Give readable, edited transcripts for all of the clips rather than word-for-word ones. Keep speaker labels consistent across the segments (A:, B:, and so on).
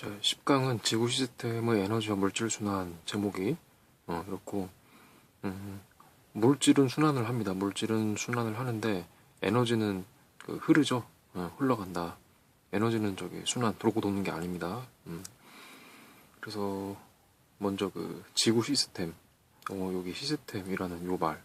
A: 자, 10강은 지구 시스템의 에너지와 물질 순환 제목이 이렇고, 물질은 순환을 합니다. 물질은 순환을 하는데 에너지는 흐르죠. 흘러간다. 에너지는 저기 순환 돌고 도는 게 아닙니다. 그래서 먼저 그 지구 시스템, 여기 시스템이라는 요 말.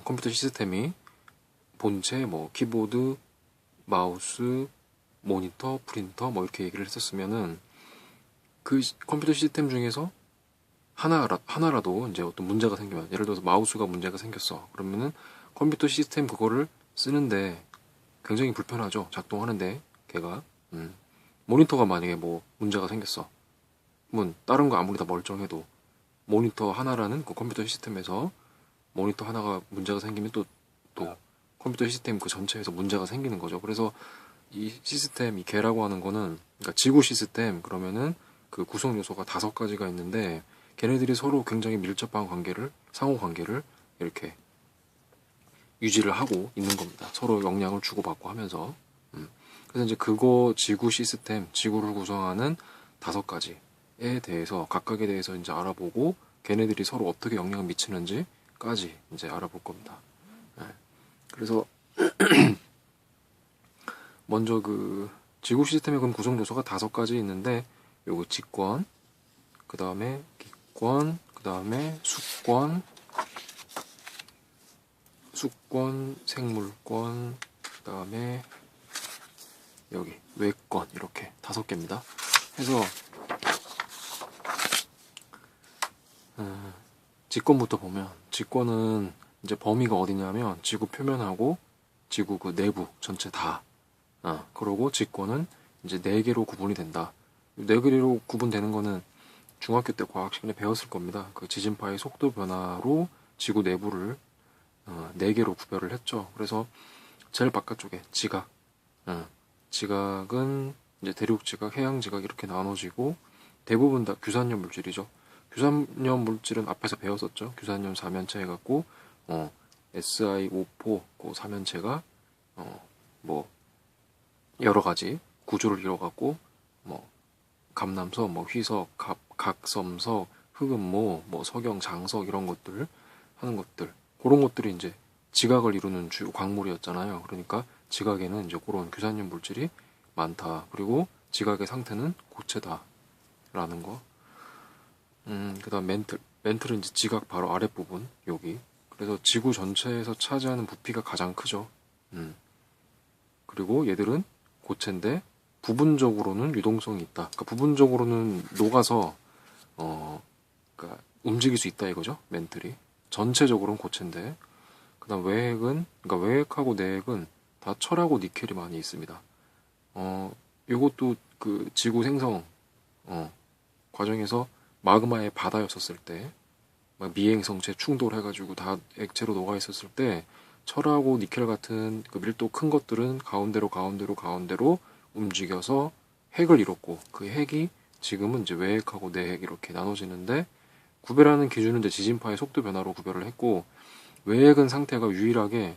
A: 컴퓨터 시스템이 본체, 뭐 키보드, 마우스, 모니터, 프린터 뭐 이렇게 얘기를 했었으면은 그 컴퓨터 시스템 중에서 하나라도 이제 어떤 문제가 생기면, 예를 들어서 마우스가 문제가 생겼어. 그러면은 컴퓨터 시스템 그거를 쓰는데 굉장히 불편하죠. 작동하는데 걔가. 모니터가 만약에 뭐 문제가 생겼어. 다른 거 아무리 다 멀쩡해도 모니터 하나라는 그 컴퓨터 시스템에서 모니터 하나가 문제가 생기면 또 컴퓨터 시스템 그 전체에서 문제가 생기는 거죠. 그래서 이 시스템, 이 개라고 하는 거는, 그러니까 지구 시스템 그러면은 그 구성 요소가 5가지가 있는데 걔네들이 서로 굉장히 밀접한 관계를, 상호 관계를 이렇게 유지를 하고 있는 겁니다. 서로 영향을 주고받고 하면서. 그래서 이제 그거 지구 시스템, 지구를 구성하는 5가지에 대해서, 각각에 대해서 이제 알아보고 걔네들이 서로 어떻게 영향을 미치는지까지 이제 알아볼 겁니다. 그래서 먼저 그 지구 시스템의 그럼 구성 요소가 5가지 있는데, 요거 직권, 그 다음에 기권, 그 다음에 수권, 생물권, 그 다음에 여기 외권, 이렇게 5개입니다. 해서 직권부터 보면, 직권은 이제 범위가 어디냐면 지구 표면하고 지구 그 내부 전체 다. 그러고 직권은 이제 4개로 구분이 된다. 4개로 구분되는 거는 중학교 때 과학 시간에 배웠을 겁니다. 그 지진파의 속도 변화로 지구 내부를 4개로 구별을 했죠. 그래서 제일 바깥쪽에 지각, 지각은 이제 대륙 지각, 해양 지각 이렇게 나눠지고, 대부분 다 규산염 물질이죠. 규산염 물질은 앞에서 배웠었죠. 규산염 4면체 해갖고 SiO4 그 4면체가 뭐 여러 가지 구조를 이뤄갖고 뭐 감남석, 뭐 휘석, 각섬석, 흑음모, 뭐 석영, 장석 이런 것들 하는 것들, 그런 것들이 이제 지각을 이루는 주요 광물이었잖아요. 그러니까 지각에는 이제 그런 규산염 물질이 많다. 그리고 지각의 상태는 고체다라는 거. 그다음 멘틀은 이제 지각 바로 아랫부분 여기. 그래서 지구 전체에서 차지하는 부피가 가장 크죠. 그리고 얘들은 고체인데 부분적으로는 유동성이 있다. 그러니까 부분적으로는 녹아서 그러니까 움직일 수 있다 이거죠. 멘틀이. 전체적으로는 고체인데, 그다음 그러니까 외핵하고 내핵은 다 철하고 니켈이 많이 있습니다. 요것도 그 지구 생성 과정에서 마그마의 바다였었을 때, 막 미행성체 충돌해가지고 다 액체로 녹아 있었을 때 철하고 니켈 같은 그 밀도 큰 것들은 가운데로 움직여서 핵을 이뤘고, 그 핵이 지금은 이제 외핵하고 내핵 이렇게 나눠지는데, 구별하는 기준은 이제 지진파의 속도 변화로 구별을 했고, 외핵은 상태가 유일하게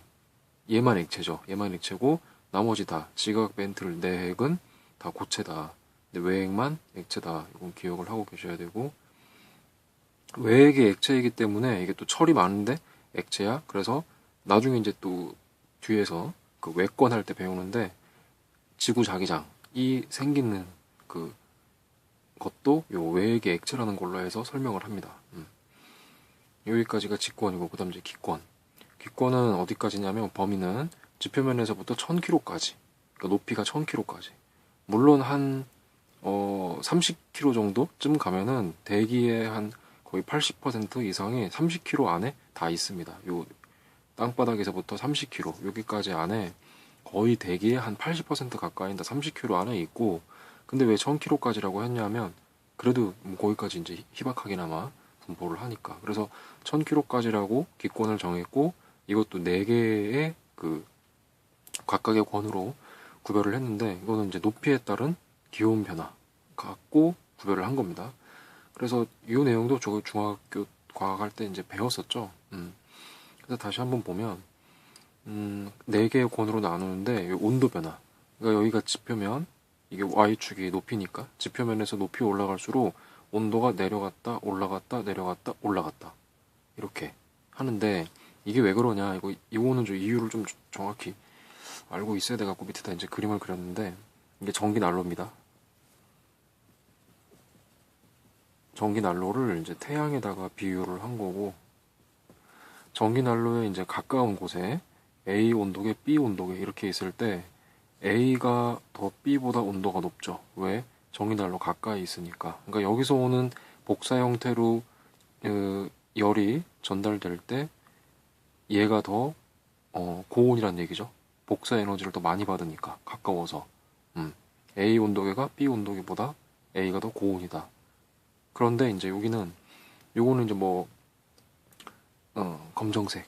A: 얘만 액체죠. 얘만 액체고 나머지 다 지각, 멘틀, 내핵은 다 고체다. 근데 외핵만 액체다. 이건 기억을 하고 계셔야 되고, 외핵이 액체이기 때문에 이게 또 철이 많은데 액체야. 그래서 나중에 이제 또 뒤에서 그 외권 할 때 배우는데, 지구 자기장이 생기는 그 것도 요 외핵의 액체라는 걸로 해서 설명을 합니다. 여기까지가 직권이고, 그 다음 이제 기권. 기권은 어디까지냐면 범위는 지표면에서부터 1000km까지, 그러니까 높이가 1000km까지. 물론 한 30km 정도쯤 가면은 대기의 한 거의 80% 이상이 30km 안에 다 있습니다. 요 땅바닥에서부터 30km 여기까지 안에 거의 대기의 한 80% 가까이 다 30km 안에 있고, 근데 왜 1000km까지라고 했냐면 그래도 뭐 거기까지 이제 희박하게나마 분포를 하니까, 그래서 1000km까지라고 기권을 정했고, 이것도 4개의 그 각각의 권으로 구별을 했는데, 이거는 이제 높이에 따른 기온 변화 갖고 구별을 한 겁니다. 그래서 이 내용도 저 중학교 과학할 때 이제 배웠었죠. 그래서 다시 한번 보면 4개의 권으로 나누는데 온도 변화. 그러니까 여기가 지표면, 이게 y축이 높이니까 지표면에서 높이 올라갈수록 온도가 내려갔다 올라갔다 내려갔다 올라갔다 이렇게 하는데, 이게 왜 그러냐, 이거는 좀 이유를 좀 정확히 알고 있어야 돼 갖고 밑에다 이제 그림을 그렸는데, 이게 전기 난로입니다. 전기 난로를 이제 태양에다가 비유를 한 거고, 전기 난로에 이제 가까운 곳에 A 온도계, B 온도계 이렇게 있을 때 A가 더 B보다 온도가 높죠. 왜? 전기 난로 가까이 있으니까. 그러니까 여기서 오는 복사 형태로 열이 전달될 때 얘가 더 고온이란 얘기죠. 복사 에너지를 더 많이 받으니까, 가까워서. A 온도계가 B 온도계보다 A가 더 고온이다. 그런데 이제 요거는 이제 뭐 검정색,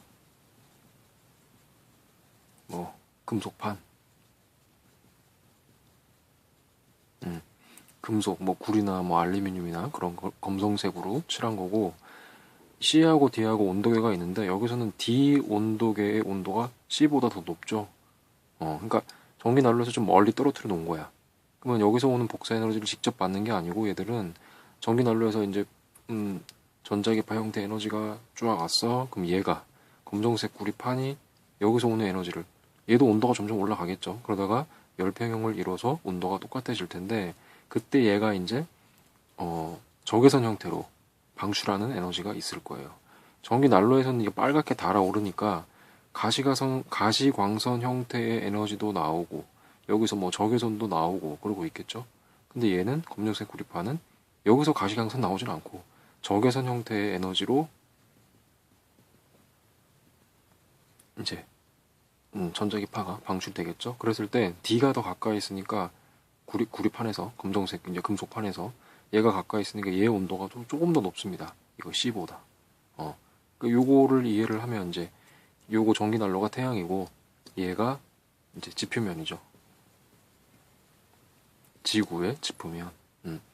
A: 뭐 금속판, 금속, 뭐 구리나 뭐 알루미늄이나 그런 걸 검정색으로 칠한 거고, C하고 D하고 온도계가 있는데 여기서는 D 온도계의 온도가 C보다 더 높죠. 그러니까 전기 난로에서 좀 멀리 떨어뜨려 놓은 거야. 그러면 여기서 오는 복사 에너지를 직접 받는 게 아니고, 얘들은 전기 난로에서 이제 전자기파 형태 에너지가 쫙 왔어. 그럼 얘가 검정색 구리판이 여기서 오는 에너지를, 얘도 온도가 점점 올라가겠죠. 그러다가 열평형을 이뤄서 온도가 똑같아질 텐데, 그때 얘가 이제 적외선 형태로 방출하는 에너지가 있을 거예요. 전기 난로에서는 이게 빨갛게 달아오르니까 가시광선 형태의 에너지도 나오고, 여기서 뭐 적외선도 나오고 그러고 있겠죠. 근데 얘는 검정색 구리판은 여기서 가시광선 나오진 않고 적외선 형태의 에너지로 이제 전자기파가 방출되겠죠. 그랬을 때 D가 더 가까이 있으니까 구리판에서, 검정색 이제 금속판에서 얘가 가까이 있으니까 얘 온도가 조금 더 높습니다. 이거 C보다. 요거를 이해를 하면 이제 요거 전기 난로가 태양이고 얘가 이제 지표면이죠. 지구의 지표면.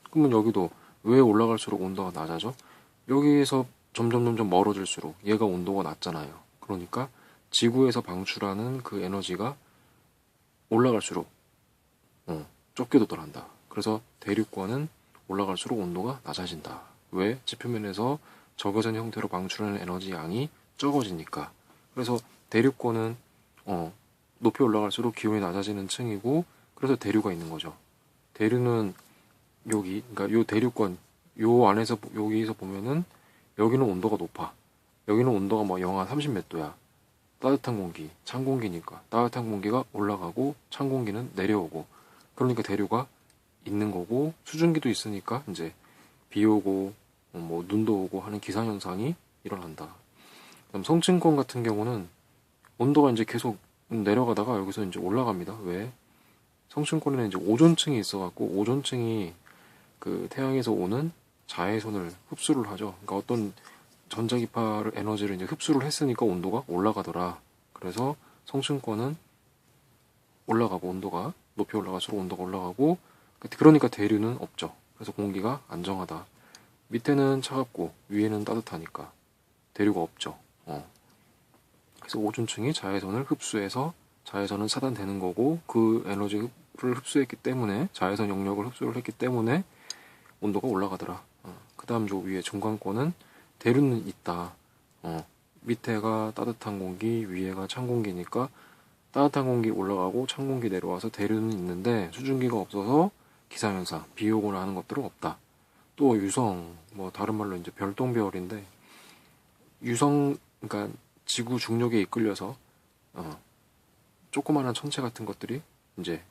A: 그러면 여기도 왜 올라갈수록 온도가 낮아져? 여기에서 점점 멀어질수록 얘가 온도가 낮잖아요. 그러니까 지구에서 방출하는 그 에너지가 올라갈수록 좁게 도달한다. 그래서 대륙권은 올라갈수록 온도가 낮아진다. 왜? 지표면에서 적외선 형태로 방출하는 에너지 양이 적어지니까. 그래서 대륙권은 높이 올라갈수록 기온이 낮아지는 층이고, 그래서 대류가 있는 거죠. 대류는 그러니까 요 대륙권, 요 안에서 여기서 보면은 여기는 온도가 높아. 여기는 온도가 뭐 영하 30 몇 도야. 따뜻한 공기, 찬 공기니까 따뜻한 공기가 올라가고 찬 공기는 내려오고, 그러니까 대류가 있는 거고, 수증기도 있으니까 이제 비 오고 뭐 눈도 오고 하는 기상현상이 일어난다. 그럼 성층권 같은 경우는 온도가 이제 계속 내려가다가 여기서 이제 올라갑니다. 왜? 성층권에는 이제 오존층이 있어갖고, 오존층이 그 태양에서 오는 자외선을 흡수를 하죠. 그러니까 어떤 전자기파 에너지를 이제 흡수를 했으니까 온도가 올라가더라. 그래서 성층권은 올라가고, 온도가 높이 올라갈수록 온도가 올라가고, 그러니까 대류는 없죠. 그래서 공기가 안정하다. 밑에는 차갑고 위에는 따뜻하니까 대류가 없죠. 그래서 오존층이 자외선을 흡수해서 자외선은 차단되는 거고, 그 에너지를 흡수했기 때문에, 자외선 영역을 흡수를 했기 때문에 온도가 올라가더라. 그 다음 저 위에 중간권은 대류는 있다. 밑에가 따뜻한 공기, 위에가 찬 공기니까 따뜻한 공기 올라가고 찬 공기 내려와서 대류는 있는데 수증기가 없어서 기상현상, 비 오거나 하는 것들은 없다. 또 유성, 뭐 다른 말로 이제 별똥별인데, 유성, 그러니까 지구 중력에 이끌려서 조그마한 천체 같은 것들이 이제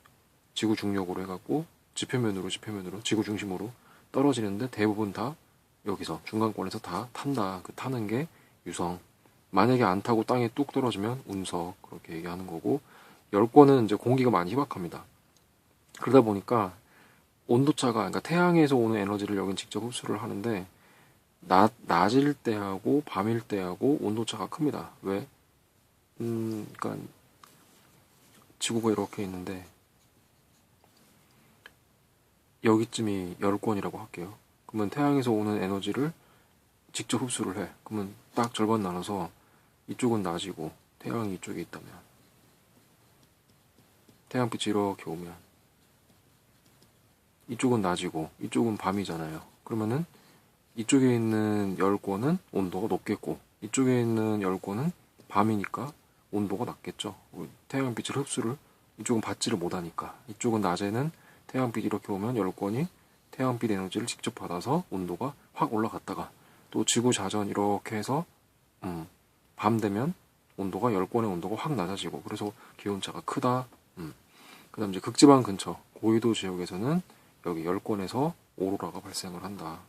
A: 지구 중력으로 해갖고 지표면으로 지구 중심으로 떨어지는데 대부분 다 여기서 중간권에서 다 탄다. 그 타는 게 유성. 만약에 안 타고 땅에 뚝 떨어지면 운석. 그렇게 얘기하는 거고, 열권은 이제 공기가 많이 희박합니다. 그러다 보니까 온도차가, 그러니까 태양에서 오는 에너지를 여긴 직접 흡수를 하는데 낮일 때하고 밤일 때하고 온도차가 큽니다. 왜? 그러니까 지구가 이렇게 있는데 여기쯤이 열권이라고 할게요. 그러면 태양에서 오는 에너지를 직접 흡수를 해. 그러면 딱 절반 나눠서 이쪽은 낮이고 태양이 이쪽에 있다면, 태양빛이 이렇게 오면 이쪽은 낮이고 이쪽은 밤이잖아요. 그러면은 이쪽에 있는 열권은 온도가 높겠고 이쪽에 있는 열권은 밤이니까 온도가 낮겠죠. 태양빛을 흡수를 이쪽은 받지를 못하니까. 이쪽은 낮에는 태양빛이 이렇게 오면 열권이 태양빛 에너지를 직접 받아서 온도가 확 올라갔다가, 또 지구 자전 이렇게 해서 밤 되면 온도가 열권의 온도가 확 낮아지고, 그래서 기온차가 크다. 그 다음 이제 극지방 근처 고위도 지역에서는 여기 열권에서 오로라가 발생을 한다.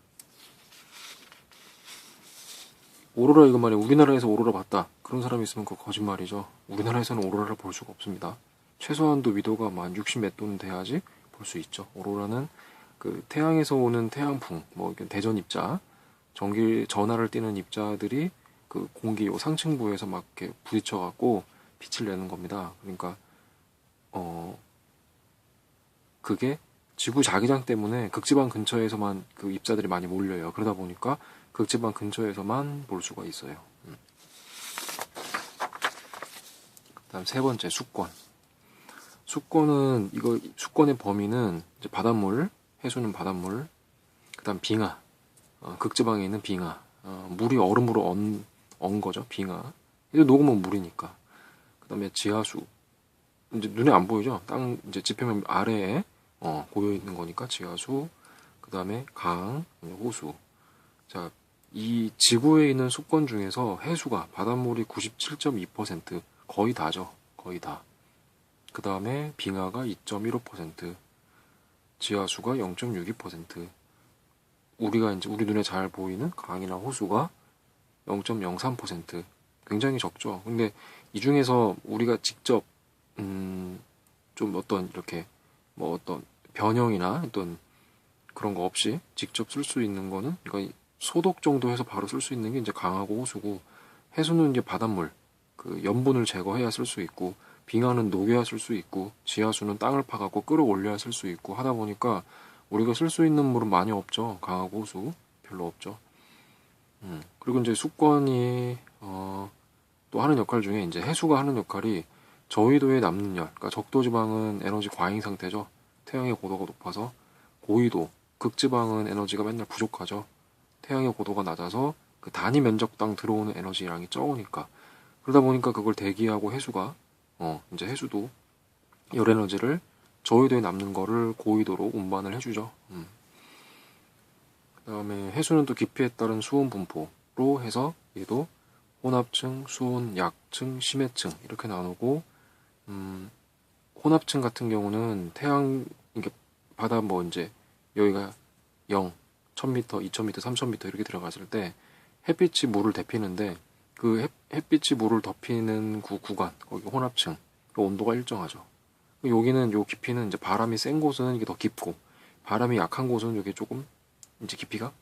A: 오로라 이거 말이야. 우리나라에서 오로라 봤다. 그런 사람이 있으면 그거 거짓말이죠. 우리나라에서는 오로라를 볼 수가 없습니다. 최소한도 위도가 한 60 몇 도는 돼야지 볼 수 있죠. 오로라는 그 태양에서 오는 태양풍, 뭐 대전 입자, 전하를 띠는 입자들이 그 공기 요 상층부에서 막 이렇게 부딪혀갖고 빛을 내는 겁니다. 그러니까 그게 지구 자기장 때문에 극지방 근처에서만 그 입자들이 많이 몰려요. 그러다 보니까 극지방 근처에서만 볼 수가 있어요. 그다음 세 번째, 수권. 수권은 수권의 범위는 이제 바닷물, 해수는 바닷물, 그다음 빙하, 극지방에 있는 빙하, 물이 얼음으로 언 거죠. 빙하. 이제 녹으면 물이니까. 그다음에 지하수. 이제 눈에 안 보이죠. 땅 이제 지표면 아래에 고여 있는 거니까 지하수. 그다음에 강, 호수. 자, 이 지구에 있는 수권 중에서 해수가 바닷물이 97.2%, 거의 다죠. 거의 다. 그 다음에 빙하가 2.15%, 지하수가 0.62%, 우리가 이제 우리 눈에 잘 보이는 강이나 호수가 0.03%, 굉장히 적죠. 근데 이 중에서 우리가 직접 좀 어떤 이렇게 뭐 어떤 변형이나 어떤 그런 거 없이 직접 쓸 수 있는 거는, 그러니까 소독 정도 해서 바로 쓸 수 있는 게 이제 강하고 호수고, 해수는 이제 바닷물, 그 염분을 제거해야 쓸 수 있고, 빙하는 녹여야 쓸 수 있고, 지하수는 땅을 파갖고 끌어올려야 쓸 수 있고 하다 보니까 우리가 쓸 수 있는 물은 많이 없죠. 강하고 호수 별로 없죠. 그리고 이제 수권이 또 하는 역할 중에 이제 해수가 하는 역할이 저위도에 남는 열, 그러니까 적도지방은 에너지 과잉 상태죠. 태양의 고도가 높아서. 고위도, 극지방은 에너지가 맨날 부족하죠. 태양의 고도가 낮아서 그 단위 면적당 들어오는 에너지량이 적으니까. 그러다 보니까 그걸 대기하고 해수가 이제 해수도 열 에너지를 저위도에 남는 거를 고위도로 운반을 해주죠. 그다음에 해수는 또 깊이에 따른 수온 분포로 해서 얘도 혼합층, 수온, 약층, 심해층 이렇게 나누고, 혼합층 같은 경우는 태양, 이게 바다 뭐 이제 여기가 0, 1000m, 2000m, 3000m 이렇게 들어갔을 때 햇빛이 물을 데피는데, 그 햇빛이 물을 덮이는 구간, 거기 혼합층, 그 온도가 일정하죠. 여기는 요 깊이는 이제 바람이 센 곳은 이게 더 깊고, 바람이 약한 곳은 이게 조금 이제 깊이가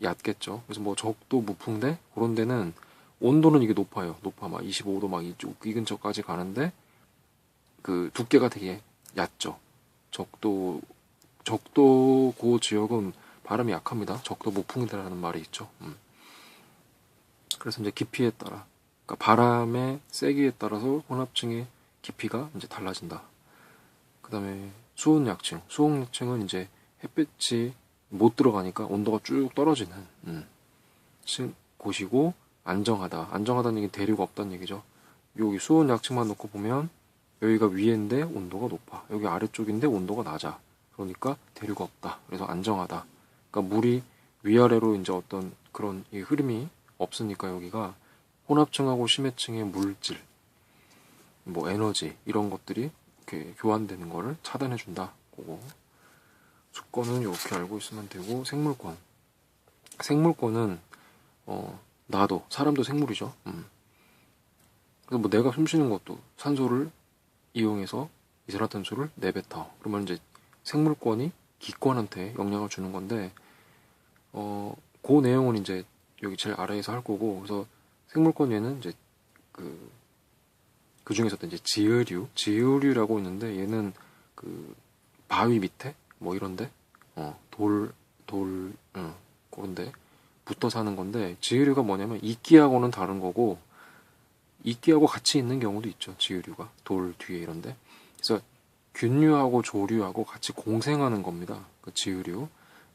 A: 얕겠죠. 그래서 뭐 적도 무풍대 그런 데는 온도는 이게 높아요. 높아 막 25도 막 이쪽 이 근처까지 가는데 그 두께가 되게 얕죠. 적도 그 지역은 바람이 약합니다. 적도 무풍대라는 말이 있죠. 그래서 이제 깊이에 따라, 그러니까 바람의 세기에 따라서 혼합층의 깊이가 이제 달라진다. 그다음에 수온 약층. 수온 약층은 이제 햇빛이 못 들어가니까 온도가 쭉 떨어지는 곳이고, 안정하다. 안정하다는 얘기는 대류가 없다는 얘기죠. 여기 수온 약층만 놓고 보면 여기가 위인데 온도가 높아. 여기 아래쪽인데 온도가 낮아. 그러니까 대류가 없다. 그래서 안정하다. 그러니까 물이 위아래로 이제 어떤 그런 이 흐름이 없으니까 여기가 혼합층하고 심해층의 물질, 뭐 에너지 이런 것들이 이렇게 교환되는 거를 차단해 준다. 그거. 수권은 이렇게 알고 있으면 되고, 생물권. 생물권은 나도 사람도 생물이죠. 그래서 뭐 내가 숨쉬는 것도 산소를 이용해서 이산화탄소를 내뱉어. 그러면 이제 생물권이 기권한테 영향을 주는 건데, 그 내용은 이제 여기 제일 아래에서 할 거고, 그래서 생물권에는 이제 그 중에서도 이제 지으류라고 있는데, 얘는 그 바위 밑에 뭐 이런데, 그런데 붙어 사는 건데, 지으류가 뭐냐면 이끼하고는 다른 거고, 이끼하고 같이 있는 경우도 있죠. 지으류가 돌 뒤에 이런데. 그래서 균류하고 조류하고 같이 공생하는 겁니다. 그 지으류.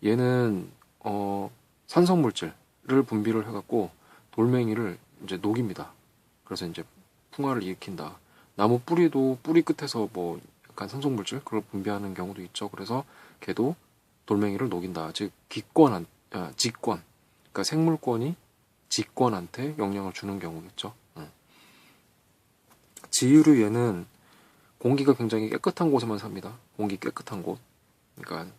A: 얘는 산성 물질을 분비를 해갖고 돌멩이를 이제 녹입니다. 그래서 이제 풍화를 일으킨다. 나무 뿌리도 뿌리 끝에서 뭐 약간 산성 물질 그걸 분비하는 경우도 있죠. 그래서 걔도 돌멩이를 녹인다. 즉 직권. 그러니까 생물권이 직권한테 영향을 주는 경우겠죠. 지유류 얘는 공기가 굉장히 깨끗한 곳에만 삽니다. 공기 깨끗한 곳. 그러니까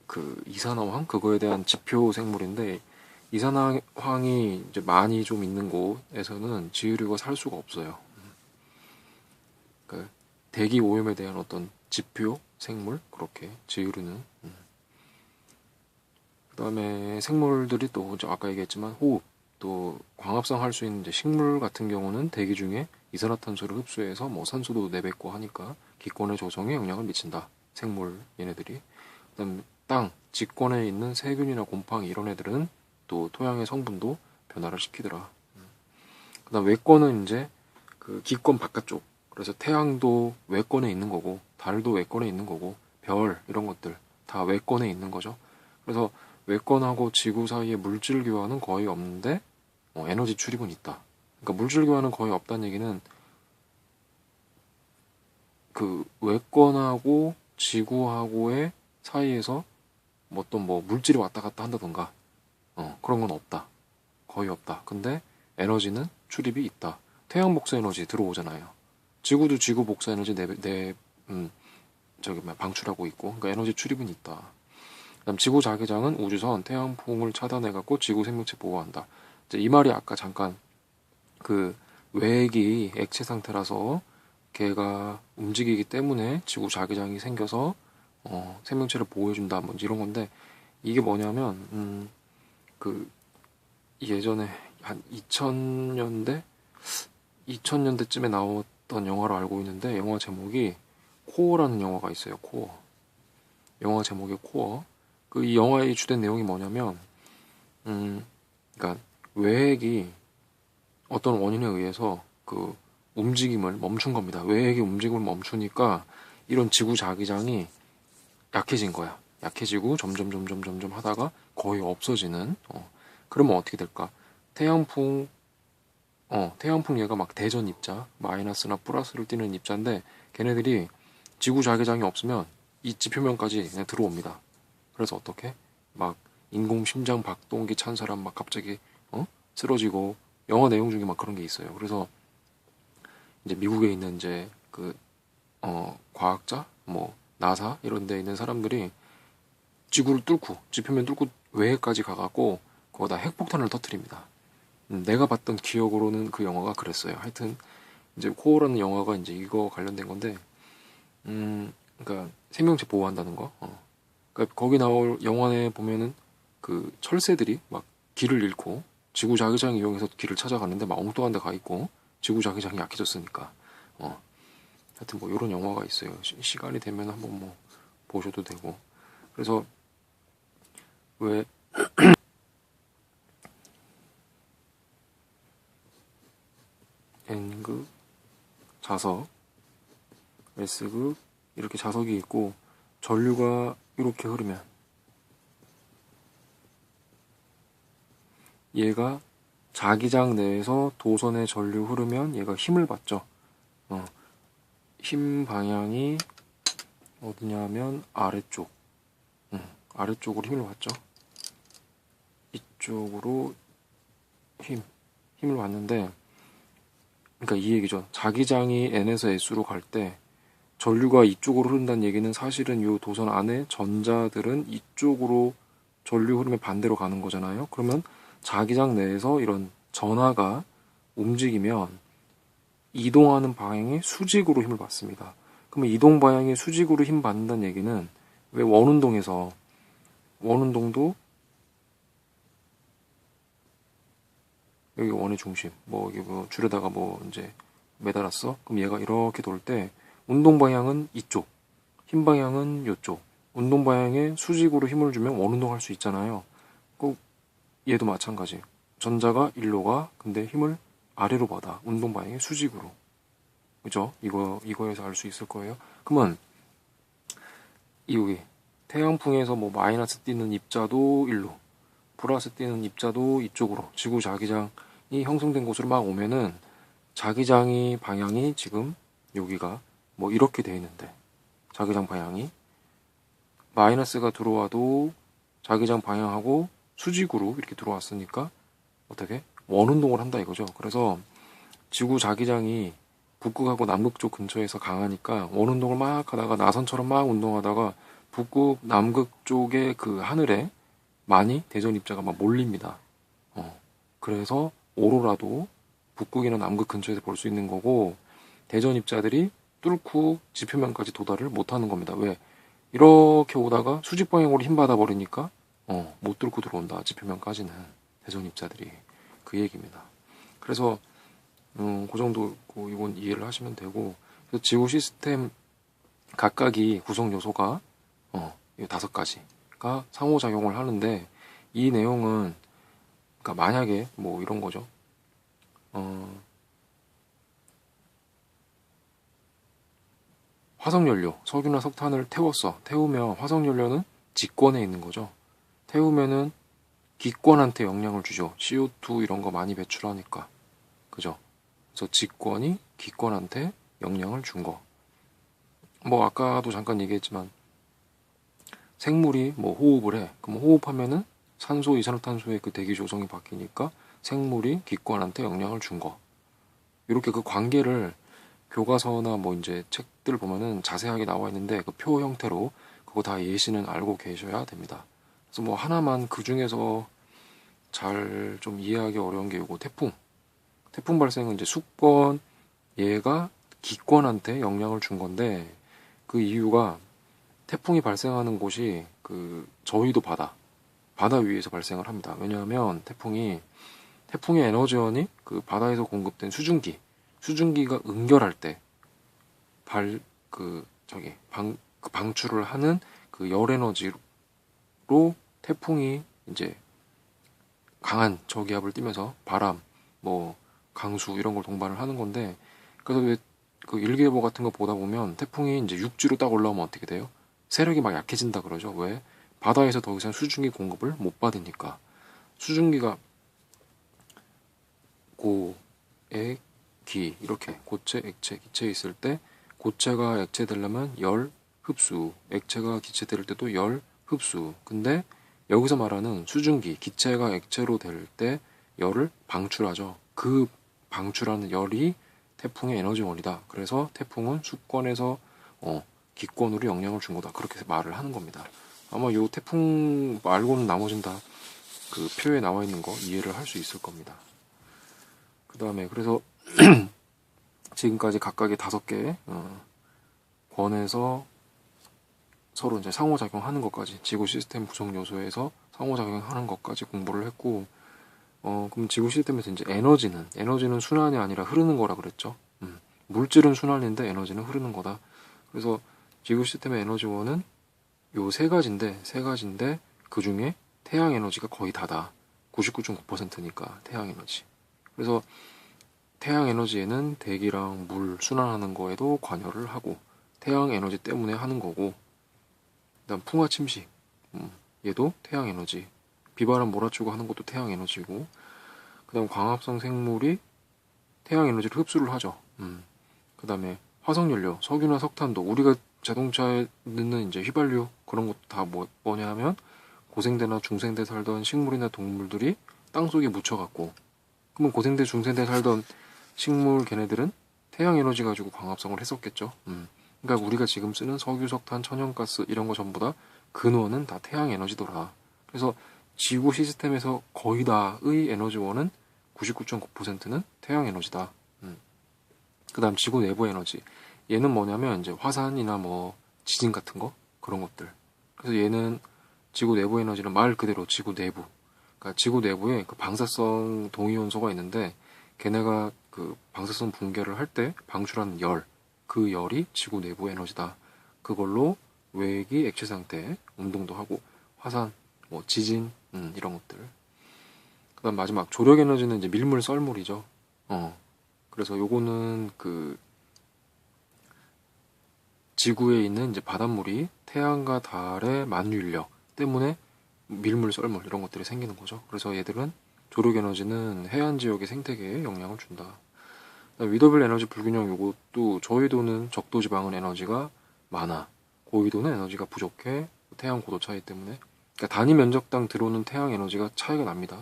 A: 그 이산화황 그거에 대한 지표 생물인데, 이산화황이 이제 많이 좀 있는 곳에서는 지유류가 살 수가 없어요. 그 대기 오염에 대한 어떤 지표 생물, 그렇게 지유류는. 그다음에 생물들이 또 이제 아까 얘기했지만 호흡, 또 광합성 할 수 있는 이제 식물 같은 경우는 대기 중에 이산화탄소를 흡수해서 뭐 산소도 내뱉고 하니까 기권의 조성에 영향을 미친다. 생물 얘네들이. 그다음 땅, 직권에 있는 세균이나 곰팡이 이런 애들은 또 토양의 성분도 변화를 시키더라. 그다음 외권은 이제 그 기권 바깥쪽. 그래서 태양도 외권에 있는 거고, 달도 외권에 있는 거고, 별 이런 것들 다 외권에 있는 거죠. 그래서 외권하고 지구 사이에 물질 교환은 거의 없는데 에너지 출입은 있다. 그러니까 물질 교환은 거의 없다는 얘기는 그 외권하고 지구하고의 사이에서 어떤 뭐 물질이 왔다 갔다 한다던가 그런 건 없다. 거의 없다. 근데 에너지는 출입이 있다. 태양 복사 에너지 들어오잖아요. 지구도 지구 복사 에너지 방출하고 있고, 그러니까 에너지 출입은 있다. 그다음 지구 자기장은 우주선, 태양풍을 차단해갖고 지구 생명체 보호한다. 이제 이 말이 아까 잠깐 그 외액이 액체 상태라서 걔가 움직이기 때문에 지구 자기장이 생겨서 생명체를 보호해준다. 뭐 이런 건데, 이게 뭐냐면 그 예전에 한 2000년대쯤에 나왔던 영화로 알고 있는데, 영화 제목이 코어라는 영화가 있어요. 코어. 영화 제목이 코어. 이 영화의 주된 내용이 뭐냐면, 그러니까 외핵이 어떤 원인에 의해서 그 움직임을 멈춘 겁니다. 외핵이 움직임을 멈추니까 이런 지구 자기장이 약해진 거야. 약해지고 점점 하다가 거의 없어지는. 그러면 어떻게 될까? 태양풍 얘가 막 대전 입자, 마이너스나 플러스를 띠는 입자인데, 걔네들이 지구 자기장이 없으면 이 지표면까지 그냥 들어옵니다. 그래서 어떻게? 막 인공 심장 박동기 찬 사람 막 갑자기 쓰러지고, 영화 내용 중에 막 그런 게 있어요. 그래서 이제 미국에 있는 이제 과학자, 뭐 나사 이런 데 있는 사람들이 지구를 뚫고 지표면 뚫고 외해까지 가갖고 거기다 핵폭탄을 터뜨립니다. 내가 봤던 기억으로는 그 영화가 그랬어요. 하여튼 이제 코어라는 영화가 이제 이거 관련된 건데, 그러니까 생명체 보호한다는 거. 그러니까 거기 나올 영화에 보면은 그 철새들이 막 길을 잃고 지구 자기장 이용해서 길을 찾아가는데 막 엉뚱한 데 가 있고, 지구 자기장이 약해졌으니까. 하여튼 뭐 이런 영화가 있어요. 시간이 되면 한번 뭐 보셔도 되고. 그래서 왜 N극, 자석, S극 이렇게 자석이 있고, 전류가 이렇게 흐르면 얘가 자기장 내에서 도선의 전류 흐르면 얘가 힘을 받죠. 힘 방향이 어디냐면 아래쪽. 아래쪽으로 힘을 받죠. 이쪽으로 힘을 받는데, 그러니까 이 얘기죠. 자기장이 N에서 S로 갈 때 전류가 이쪽으로 흐른다는 얘기는 사실은 이 도선 안에 전자들은 이쪽으로 전류 흐름의 반대로 가는 거잖아요. 그러면 자기장 내에서 이런 전하가 움직이면 이동하는 방향이 수직으로 힘을 받습니다. 그러면 이동 방향이 수직으로 힘 받는다는 얘기는 왜 원운동에서 원운동도 여기 원의 중심 뭐 이게 뭐 줄에다가 뭐 이제 매달았어. 그럼 얘가 이렇게 돌 때 운동 방향은 이쪽, 힘 방향은 이쪽. 운동 방향에 수직으로 힘을 주면 원운동할 수 있잖아요. 꼭 얘도 마찬가지. 전자가 일로 가. 근데 힘을 아래로 받아. 운동 방향의 수직으로. 그죠? 이거에서 알 수 있을 거예요. 그러면 여기 태양풍에서 뭐 마이너스 띄는 입자도 일로, 플러스 띄는 입자도 이쪽으로 지구 자기장이 형성된 곳으로 막 오면은 자기장이 방향이 지금 여기가 뭐 이렇게 돼 있는데 자기장 방향이 마이너스가 들어와도 자기장 방향하고 수직으로 이렇게 들어왔으니까 어떻게 원운동을 한다 이거죠. 그래서 지구 자기장이 북극하고 남극 쪽 근처에서 강하니까 원운동을 막 하다가 나선처럼 막 운동하다가 북극 남극 쪽의 그 하늘에 많이 대전 입자가 막 몰립니다. 그래서 오로라도 북극이나 남극 근처에서 볼 수 있는 거고 대전 입자들이 뚫고 지표면까지 도달을 못하는 겁니다. 왜? 이렇게 오다가 수직 방향으로 힘 받아 버리니까 못 뚫고 들어온다. 지표면까지는 대전 입자들이 그 얘기입니다. 그래서 그 정도 이건 이해를 하시면 되고 그래서 지구 시스템 각각이 구성 요소가 이 5가지가 상호작용을 하는데 이 내용은 그러니까 만약에 뭐 이런 거죠. 화석연료, 석유나 석탄을 태웠어. 태우면 화석연료는 직권에 있는 거죠. 태우면은 기권한테 영향을 주죠. CO2 이런 거 많이 배출하니까. 그죠? 그래서 직권이 기권한테 영향을 준 거. 뭐 아까도 잠깐 얘기했지만 생물이 뭐 호흡을 해. 그럼 호흡하면은 산소, 이산화탄소의 그 대기 조성이 바뀌니까 생물이 기권한테 영향을 준 거. 이렇게 그 관계를 교과서나 뭐 이제 책들 보면은 자세하게 나와 있는데 그 표 형태로 그거 다 예시는 알고 계셔야 됩니다. 그래서 뭐 하나만 그 중에서 잘 좀 이해하기 어려운 게 이거 태풍. 태풍 발생은 이제 수권 얘가 기권한테 영향을 준 건데 그 이유가 태풍이 발생하는 곳이 그 저희도 바다 위에서 발생을 합니다. 왜냐하면 태풍의 에너지원이 그 바다에서 공급된 수증기가 응결할 때 방출을 하는 그 열 에너지로 태풍이 이제 강한 저기압을 띠면서 바람, 뭐 강수 이런 걸 동반을 하는 건데 그래서 왜 그 일기예보 같은 거 보다 보면 태풍이 이제 육지로 딱 올라오면 어떻게 돼요? 세력이 막 약해진다 그러죠. 왜? 바다에서 더 이상 수증기 공급을 못 받으니까 수증기가 고액, 기 이렇게 고체, 액체, 기체 있을 때 고체가 액체 되려면 열 흡수, 액체가 기체 될 때도 열 흡수. 근데 여기서 말하는 수증기, 기체가 액체로 될 때 열을 방출하죠. 그 방출하는 열이 태풍의 에너지원이다. 그래서 태풍은 수권에서 기권으로 영향을 준 거다. 그렇게 말을 하는 겁니다. 아마 요 태풍 말고는 나머지는 다 그 표에 나와 있는 거 이해를 할 수 있을 겁니다. 그 다음에 그래서 지금까지 각각의 5개 권에서 서로 이제 상호작용하는 것까지 지구 시스템 구성 요소에서 상호작용하는 것까지 공부를 했고 그럼 지구 시스템에서 이제 에너지는 순환이 아니라 흐르는 거라 그랬죠. 물질은 순환인데 에너지는 흐르는 거다. 그래서 지구 시스템의 에너지원은 요 세 가지인데 그 중에 태양 에너지가 거의 다다. 99.9%니까 태양 에너지. 그래서 태양 에너지에는 대기랑 물 순환하는 거에도 관여를 하고 태양 에너지 때문에 하는 거고 그다음 풍화 침식 얘도 태양 에너지 비바람 몰아치고 하는 것도 태양 에너지고 그다음 광합성 생물이 태양 에너지를 흡수를 하죠. 그다음에 화석연료 석유나 석탄도 우리가 자동차에 넣는 이제 휘발유 그런 것도 다 뭐냐 하면 고생대나 중생대 살던 식물이나 동물들이 땅속에 묻혀갖고 그러면 고생대 중생대 살던 식물 걔네들은 태양 에너지 가지고 광합성을 했었겠죠. 그러니까 우리가 지금 쓰는 석유, 석탄, 천연가스 이런 거 전부 다 근원은 다 태양 에너지더라. 그래서 지구 시스템에서 거의 다의 에너지원은 99.9%는 태양 에너지다. 그 다음 지구 내부 에너지. 얘는 뭐냐면 이제 화산이나 뭐 지진 같은 거 그런 것들. 그래서 얘는 지구 내부 에너지는 말 그대로 지구 내부. 그러니까 지구 내부에 그 방사성 동위원소가 있는데 걔네가 그 방사성 붕괴를 할 때 방출하는 열, 그 열이 지구 내부 에너지다. 그걸로 외기 액체 상태 운동도 하고 화산, 뭐 지진 이런 것들. 그다음 마지막 조력 에너지는 이제 밀물 썰물이죠. 그래서 요거는 그 지구에 있는 이제 바닷물이 태양과 달의 만유인력 때문에 밀물 썰물 이런 것들이 생기는 거죠. 그래서 얘들은 조력 에너지는 해안 지역의 생태계에 영향을 준다. 위더블 에너지 불균형 요것도 저위도는 적도 지방은 에너지가 많아. 고위도는 에너지가 부족해. 태양 고도 차이 때문에. 그러니까 단위 면적당 들어오는 태양 에너지가 차이가 납니다.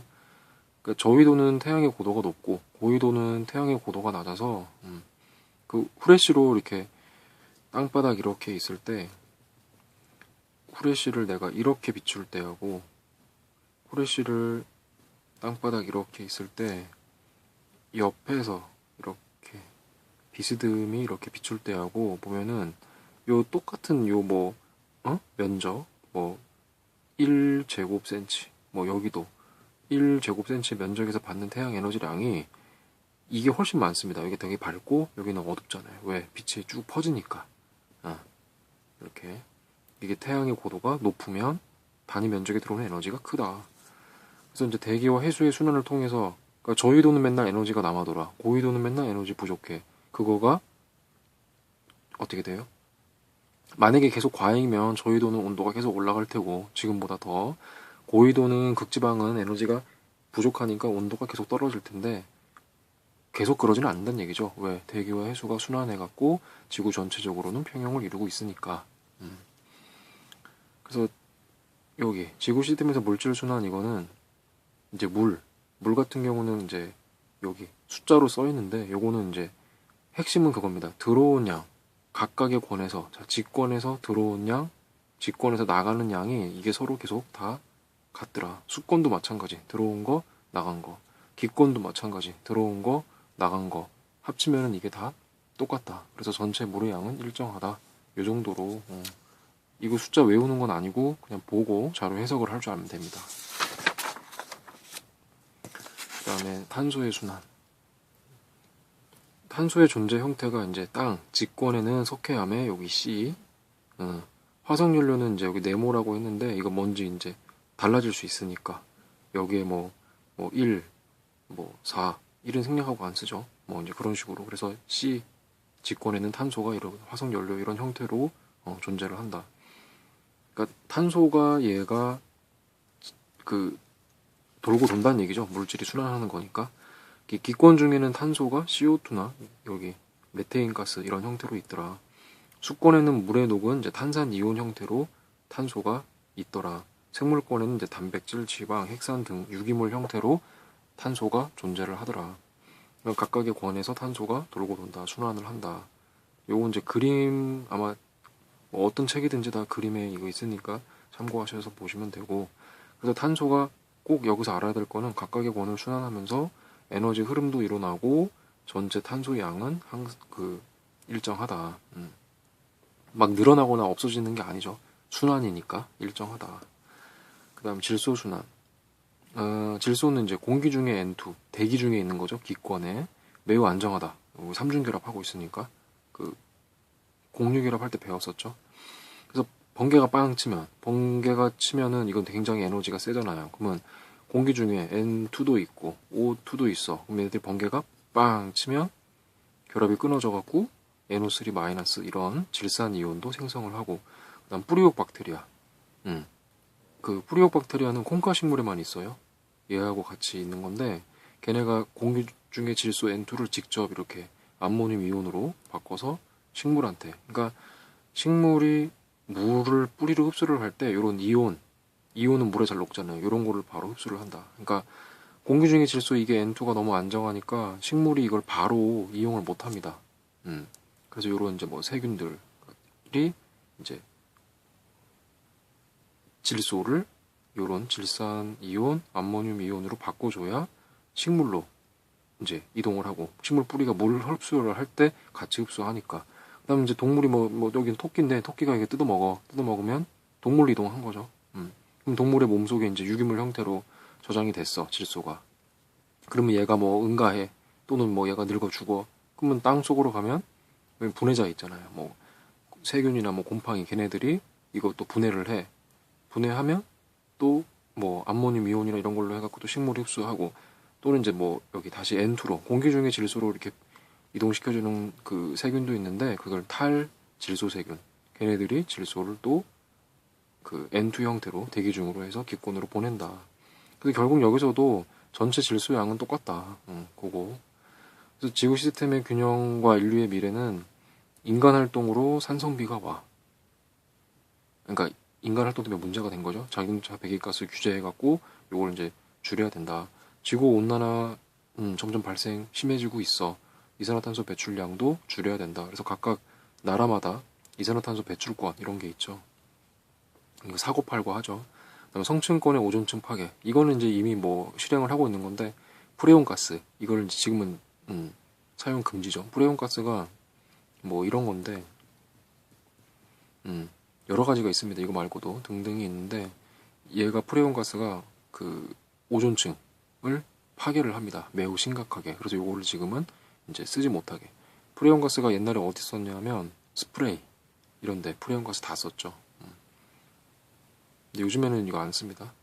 A: 그러니까 저위도는 태양의 고도가 높고 고위도는 태양의 고도가 낮아서 그 후레쉬로 이렇게 땅바닥 이렇게 있을 때 후레쉬를 내가 이렇게 비출 때하고 후레쉬를 땅바닥 이렇게 있을 때 옆에서 이렇게 비스듬히 이렇게 비출 때하고 보면은 요 똑같은 요 뭐 면적 뭐 1제곱센치 뭐 여기도 1제곱센치 면적에서 받는 태양 에너지량이 이게 훨씬 많습니다. 여기 되게 밝고 여기는 어둡잖아요. 왜? 빛이 쭉 퍼지니까. 이렇게 이게 태양의 고도가 높으면 단위 면적에 들어오는 에너지가 크다. 그래서 이제 대기와 해수의 순환을 통해서 그러니까 저위도는 맨날 에너지가 남아돌아. 고위도는 맨날 에너지 부족해. 그거가 어떻게 돼요? 만약에 계속 과잉이면 저위도는 온도가 계속 올라갈 테고 지금보다 더 고위도는 극지방은 에너지가 부족하니까 온도가 계속 떨어질 텐데 계속 그러지는 않는다는 얘기죠. 왜? 대기와 해수가 순환해갖고 지구 전체적으로는 평형을 이루고 있으니까. 그래서 여기 지구 시스템에서 물질 순환 이거는 이제 물 같은 경우는 이제 여기 숫자로 써 있는데 요거는 이제 핵심은 그겁니다. 들어온 양 각각의 권에서 자 직권에서 들어온 양 직권에서 나가는 양이 이게 서로 계속 다 같더라. 수권도 마찬가지 들어온 거 나간 거 기권도 마찬가지 들어온 거 나간 거 합치면은 이게 다 똑같다. 그래서 전체 물의 양은 일정하다. 요 정도로 이거 숫자 외우는 건 아니고 그냥 보고 자료 해석을 할 줄 알면 됩니다. 그 다음에 탄소의 순환. 탄소의 존재 형태가 이제 땅, 직권에는 석회암에 여기 C, 화석연료는 이제 여기 네모라고 했는데 이거 뭔지 이제 달라질 수 있으니까 여기에 뭐 1, 4, 1은 생략하고 안 쓰죠. 뭐 이제 그런 식으로. 그래서 C, 직권에는 탄소가 이런 화석연료 이런 형태로 존재를 한다. 그러니까 탄소가 얘가 그 돌고 돈다는 얘기죠. 물질이 순환하는 거니까. 기권 중에는 탄소가 CO2나 여기 메테인 가스 이런 형태로 있더라. 수권에는 물에 녹은 이제 탄산 이온 형태로 탄소가 있더라. 생물권에는 이제 단백질, 지방, 핵산 등 유기물 형태로 탄소가 존재를 하더라. 그러니까 각각의 권에서 탄소가 돌고 돈다, 순환을 한다. 요거 이제 그림 아마 뭐 어떤 책이든지 다 그림에 이거 있으니까 참고하셔서 보시면 되고. 그래서 탄소가 꼭 여기서 알아야 될 거는 각각의 권을 순환하면서 에너지 흐름도 일어나고 전체 탄소 양은 일정하다. 막 늘어나거나 없어지는 게 아니죠. 순환이니까 일정하다. 그 다음 질소 순환. 질소는 이제 공기 중에 N2, 대기 중에 있는 거죠. 기권에 매우 안정하다. 삼중결합 하고 있으니까 그 공유결합 할 때 배웠었죠. 그래서 번개가 치면은 이건 굉장히 에너지가 세잖아요. 그러면 공기 중에 N2도 있고 O2도 있어. 그럼 얘들 번개가 빵 치면 결합이 끊어져 갖고 NO3- 이런 질산 이온도 생성을 하고. 그다음 뿌리옥 박테리아. 그 뿌리옥 박테리아는 콩과 식물에만 있어요. 얘하고 같이 있는 건데 걔네가 공기 중에 질소 N2를 직접 이렇게 암모늄 이온으로 바꿔서 식물한테, 그러니까 식물이 물을 뿌리로 흡수를 할 때 이런 이온은 물에 잘 녹잖아요. 이런 거를 바로 흡수를 한다. 그러니까 공기 중에 질소 이게 N2가 너무 안정하니까 식물이 이걸 바로 이용을 못 합니다. 그래서 이런 이제 뭐 세균들, 걔네들이 이제 질소를 요런 질산 이온, 암모늄 이온으로 바꿔줘야 식물로 이제 이동을 하고, 식물 뿌리가 물 흡수를 할 때 같이 흡수하니까. 그다음에 이제 동물이 여긴 토끼인데 토끼가 이게 뜯어먹으면 동물 이동한 거죠. 그럼 동물의 몸 속에 이제 유기물 형태로 저장이 됐어, 질소가. 그러면 얘가 응가해, 또는 얘가 늙어 죽어. 그러면 땅 속으로 가면 분해자 있잖아요. 세균이나 곰팡이, 걔네들이 이것도 분해를 해. 분해하면 또 암모늄 이온이나 이런 걸로 해갖고 또 식물이 흡수하고, 또는 이제 여기 다시 N2로 공기 중의 질소로 이렇게 이동시켜주는 그 세균도 있는데, 그걸 탈 질소 세균, 걔네들이 질소를 또 그 N2 형태로 대기 중으로 해서 기권으로 보낸다. 그래서 결국 여기서도 전체 질소 양은 똑같다. 그거. 그래서 지구 시스템의 균형과 인류의 미래는 인간 활동으로 산성비가 와. 그러니까 인간 활동 때문에 문제가 된 거죠. 자동차 배기가스 규제해갖고 요걸 이제 줄여야 된다. 지구 온난화 점점 발생 심해지고 있어. 이산화탄소 배출량도 줄여야 된다. 그래서 각각 나라마다 이산화탄소 배출권 이런 게 있죠. 이거 사고팔고 하죠. 그다음에 성층권의 오존층 파괴. 이거는 이제 이미 실행을 하고 있는 건데, 프레온 가스 이걸 이제 지금은 사용 금지죠. 프레온 가스가 이런 건데 여러 가지가 있습니다. 이거 말고도 등등이 있는데, 얘가 프레온 가스가 그 오존층을 파괴를 합니다. 매우 심각하게. 그래서 요거를 지금은 이제 쓰지 못하게. 프레온 가스가 옛날에 어디 썼냐면 스프레이 이런데 프레온 가스 다 썼죠. 근데 요즘에는 이거 안 씁니다.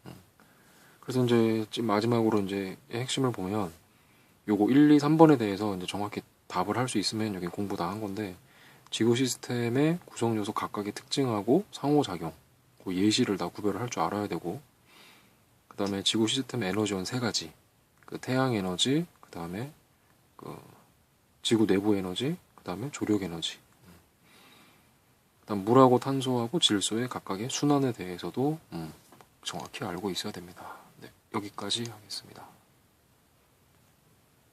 A: 그래서 이제 마지막으로 이제 핵심을 보면, 요거 1, 2, 3번에 대해서 이제 정확히 답을 할 수 있으면 여기 공부 다 한 건데, 지구 시스템의 구성 요소 각각의 특징하고 상호작용, 그 예시를 다 구별을 할 줄 알아야 되고, 그 다음에 지구 시스템 에너지원 3가지, 그 태양 에너지, 그 다음에 그 지구 내부 에너지, 그 다음에 조력 에너지, 그다음 물하고 탄소하고 질소의 각각의 순환에 대해서도 정확히 알고 있어야 됩니다. 네, 여기까지 하겠습니다.